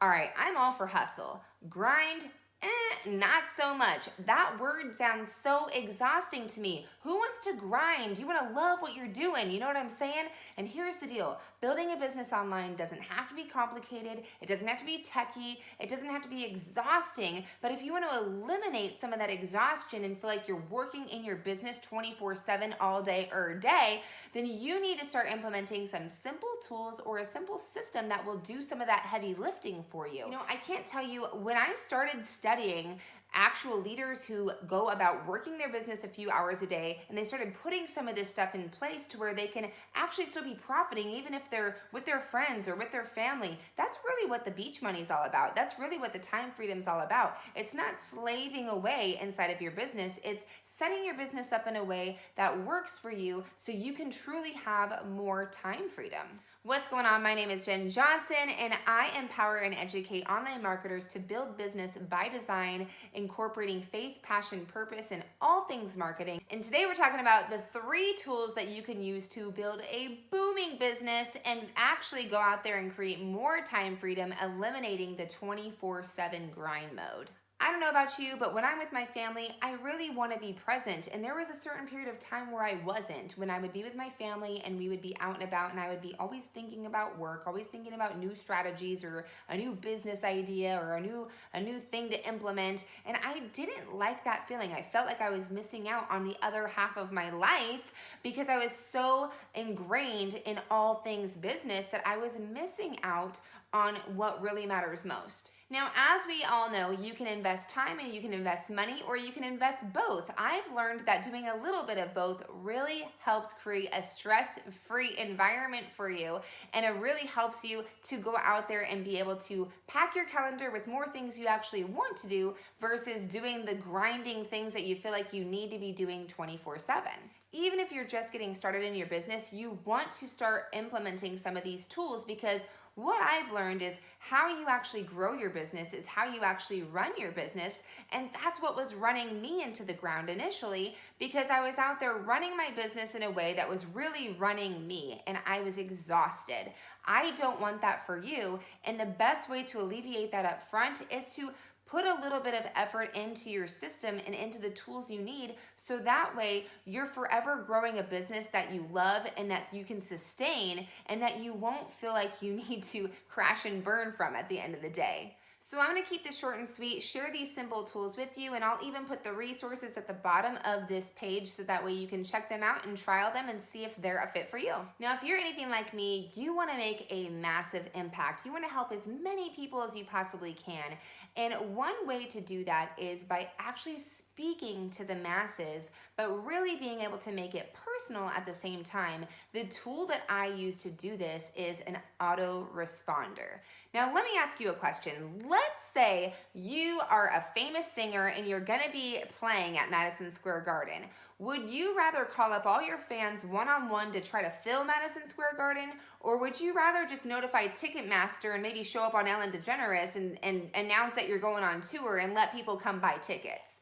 All right, I'm all for hustle. Grind, not so much. That word sounds so exhausting to me. Who wants to grind? You want to love what you're doing. You know what I'm saying? And here's the deal. Building a business online doesn't have to be complicated. It doesn't have to be techy. It doesn't have to be exhausting. But if you want to eliminate some of that exhaustion and feel like you're working in your business 24/7 all day or day, then you need to start implementing some simple tools or a simple system that will do some of that heavy lifting for you. You know, I can't tell you, when I started studying actual leaders who go about working their business a few hours a day, and they started putting some of this stuff in place to where they can actually still be profiting even if they're with their friends or with their family. That's really what the beach money is all about. That's really what the time freedom is all about. It's not slaving away inside of your business. It's setting your business up in a way that works for you so you can truly have more time freedom. What's going on? My name is Jen Johnson, and I empower and educate online marketers to build business by design, incorporating faith, passion, purpose, and all things marketing. And today we're talking about the 3 tools that you can use to build a booming business and actually go out there and create more time freedom, eliminating the 24/7 grind mode. I don't know about you, but when I'm with my family, I really want to be present. And there was a certain period of time where I wasn't, when I would be with my family and we would be out and about, and I would be always thinking about work, always thinking about new strategies or a new business idea or a new thing to implement. And I didn't like that feeling. I felt like I was missing out on the other half of my life because I was so ingrained in all things business that I was missing out on what really matters most. Now, as we all know, you can invest time and you can invest money, or you can invest both. I've learned that doing a little bit of both really helps create a stress-free environment for you, and it really helps you to go out there and be able to pack your calendar with more things you actually want to do versus doing the grinding things that you feel like you need to be doing 24/7. Even if you're just getting started in your business, you want to start implementing some of these tools, because what I've learned is how you actually grow your business is how you actually run your business. And that's what was running me into the ground initially, because I was out there running my business in a way that was really running me, and I was exhausted. I don't want that for you. And the best way to alleviate that up front is to put a little bit of effort into your system and into the tools you need, so that way you're forever growing a business that you love and that you can sustain, and that you won't feel like you need to crash and burn from at the end of the day. So I'm going to keep this short and sweet, share these simple tools with you, and I'll even put the resources at the bottom of this page so that way you can check them out and trial them and see if they're a fit for you. Now, if you're anything like me, you want to make a massive impact. You want to help as many people as you possibly can. And one way to do that is by actually speaking to the masses, but really being able to make it personal at the same time. The tool that I use to do this is an autoresponder. Now, let me ask you a question. Let's say you are a famous singer and you're gonna be playing at Madison Square Garden. Would you rather call up all your fans one-on-one to try to fill Madison Square Garden, or would you rather just notify Ticketmaster and maybe show up on Ellen DeGeneres and announce that you're going on tour and let people come buy tickets?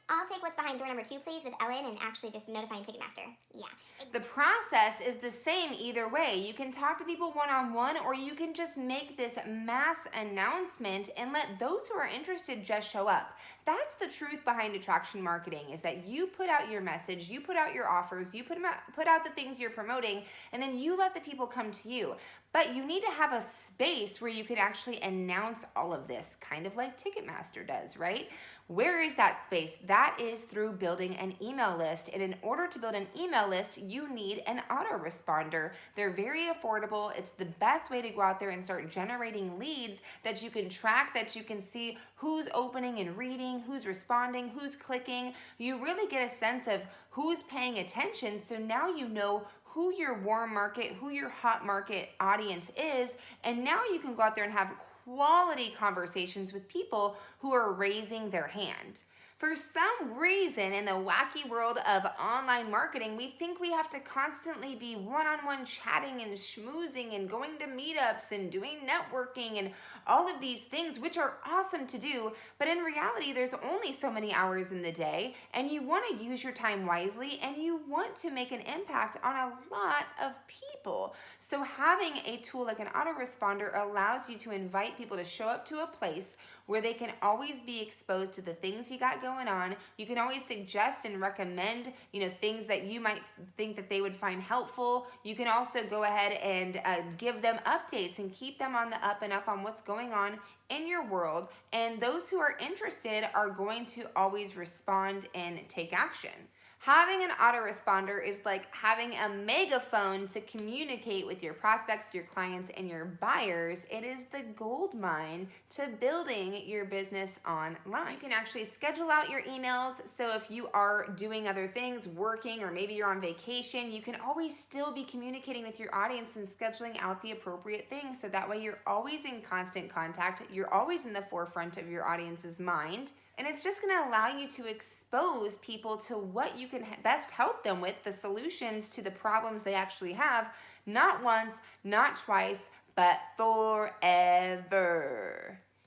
I'll take what's behind door number 2, please, with Ellen, and actually just notifying Ticketmaster. Yeah. The process is the same either way. You can talk to people one-on-one, or you can just make this mass announcement and let those who are interested just show up. That's the truth behind attraction marketing, is that you put out your message, you put out your offers, you put out the things you're promoting, and then you let the people come to you. But you need to have a space where you can actually announce all of this, kind of like Ticketmaster does, right? Where is that space? That is through building an email list. And in order to build an email list, you need an autoresponder. They're very affordable. It's the best way to go out there and start generating leads that you can track, that you can see who's opening and reading, who's responding, who's clicking. You really get a sense of who's paying attention. So now you know who your warm market, who your hot market audience is, and now you can go out there and have quality conversations with people who are raising their hand. For some reason, in the wacky world of online marketing, we think we have to constantly be one-on-one chatting and schmoozing and going to meetups and doing networking and all of these things, which are awesome to do. But in reality, there's only so many hours in the day, and you want to use your time wisely, and you want to make an impact on a lot of people. So having a tool like an autoresponder allows you to invite people to show up to a place where they can always be exposed to the things you got going on. You can always suggest and recommend, things that you might think that they would find helpful. You can also go ahead and give them updates and keep them on the up and up on what's going on in your world. And those who are interested are going to always respond and take action. Having an autoresponder is like having a megaphone to communicate with your prospects, your clients, and your buyers. It is the gold mine to building your business online. You can actually schedule out your emails. So if you are doing other things, working, or maybe you're on vacation, you can always still be communicating with your audience and scheduling out the appropriate things. So that way you're always in constant contact. You're always in the forefront of your audience's mind. And it's just going to allow you to expose people to what you can best help them with, the solutions to the problems they actually have, not once, not twice, but forever.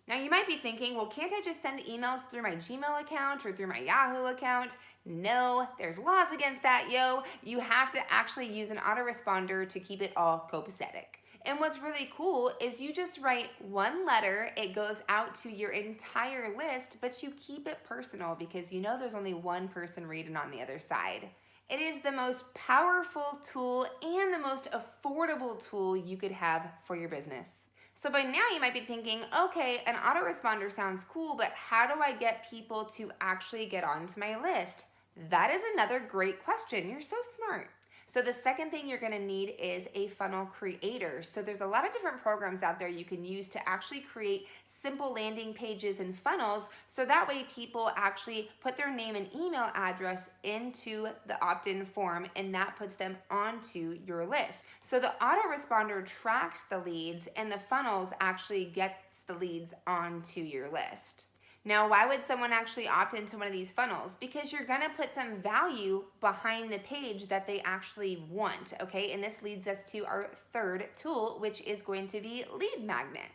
Now you might be thinking, well, can't I just send emails through my Gmail account or through my Yahoo account? No, there's laws against that, yo. You have to actually use an autoresponder to keep it all copacetic. And what's really cool is you just write one letter, it goes out to your entire list, but you keep it personal because there's only one person reading on the other side. It is the most powerful tool and the most affordable tool you could have for your business. So by now you might be thinking, okay, an autoresponder sounds cool, but how do I get people to actually get onto my list? That is another great question. You're so smart. So the second thing you're going to need is a funnel creator. So there's a lot of different programs out there you can use to actually create simple landing pages and funnels, so that way people actually put their name and email address into the opt-in form, and that puts them onto your list. So the autoresponder tracks the leads, and the funnels actually gets the leads onto your list. Now, why would someone actually opt into one of these funnels? Because you're gonna put some value behind the page that they actually want, okay? And this leads us to our third tool, which is going to be lead magnets.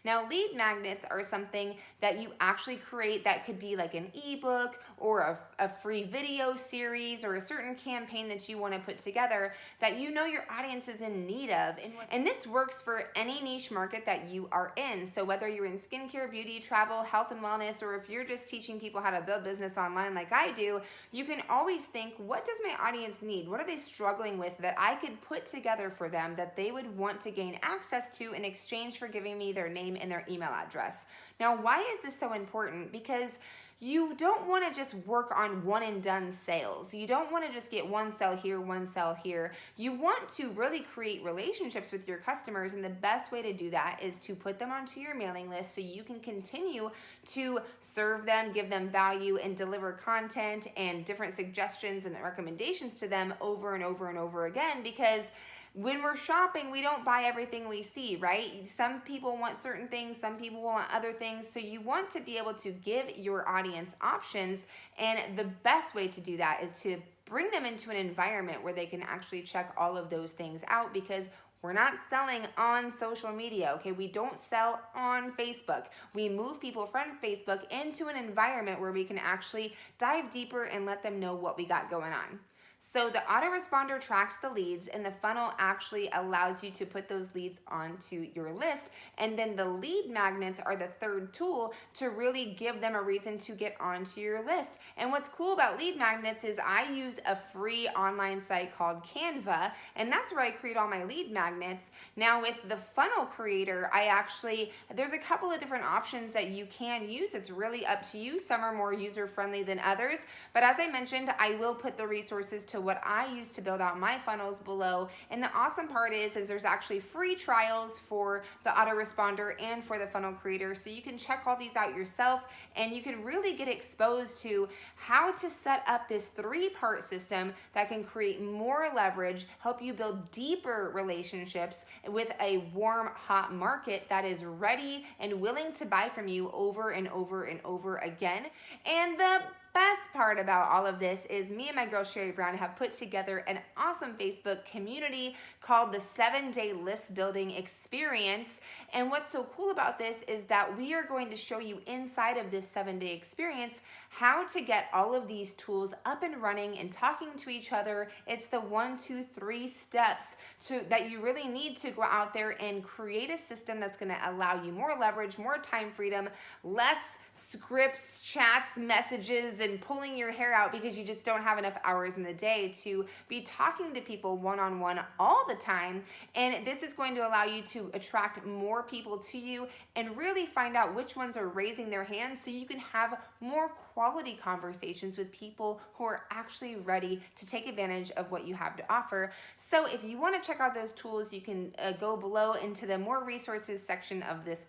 Now, lead magnets are something that you actually create that could be like an ebook or a free video series or a certain campaign that you want to put together that your audience is in need of. And this works for any niche market that you are in. So whether you're in skincare, beauty, travel, health and wellness, or if you're just teaching people how to build business online like I do, you can always think, what does my audience need? What are they struggling with that I could put together for them that they would want to gain access to in exchange for giving me their name and their email address? Now, why is this so important? Because you don't want to just work on one and done sales. You don't want to just get one sale here, one sale here. You want to really create relationships with your customers, and the best way to do that is to put them onto your mailing list so you can continue to serve them, give them value, and deliver content and different suggestions and recommendations to them over and over and over again. Because when we're shopping, we don't buy everything we see, right? Some people want certain things, some people want other things. So you want to be able to give your audience options. And the best way to do that is to bring them into an environment where they can actually check all of those things out, because we're not selling on social media, okay? We don't sell on Facebook. We move people from Facebook into an environment where we can actually dive deeper and let them know what we got going on. So the autoresponder tracks the leads, and the funnel actually allows you to put those leads onto your list. And then the lead magnets are the third tool to really give them a reason to get onto your list. And what's cool about lead magnets is I use a free online site called CANVA, and that's where I create all my lead magnets. Now with the funnel creator, there's a couple of different options that you can use. It's really up to you. Some are more user-friendly than others. But as I mentioned, I will put the resources to what I use to build out my funnels below. And the awesome part is there's actually free trials for the autoresponder and for the funnel creator. So you can check all these out yourself, and you can really get exposed to how to set up this 3-part system that can create more leverage, help you build deeper relationships with a warm, hot market that is ready and willing to buy from you over and over and over again. And the best part about all of this is me and my girl Sherry Brown have put together an awesome Facebook community called the 7-Day List Building Experience. And what's so cool about this is that we are going to show you inside of this 7-day experience how to get all of these tools up and running and talking to each other. It's the 1, 2, 3 steps that you really need to go out there and create a system that's going to allow you more leverage, more time freedom, less scripts, chats, messages, and pulling your hair out because you just don't have enough hours in the day to be talking to people one-on-one all the time. And this is going to allow you to attract more people to you and really find out which ones are raising their hands so you can have more quality conversations with people who are actually ready to take advantage of what you have to offer. So if you want to check out those tools, you can go below into the more resources section of this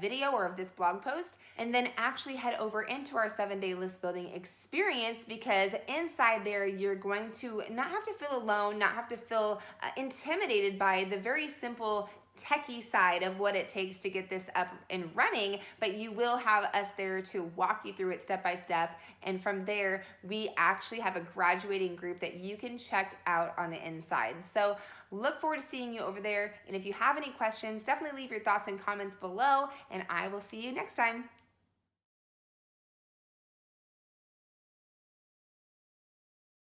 video or of this blog post, and then actually head over into our 7-day list building experience, because inside there you're going to not have to feel alone, not have to feel intimidated by the very simple techie side of what it takes to get this up and running, but you will have us there to walk you through it step by step. And from there, we actually have a graduating group that you can check out on the inside. So look forward to seeing you over there. And if you have any questions, definitely leave your thoughts and comments below, and I will see you next time.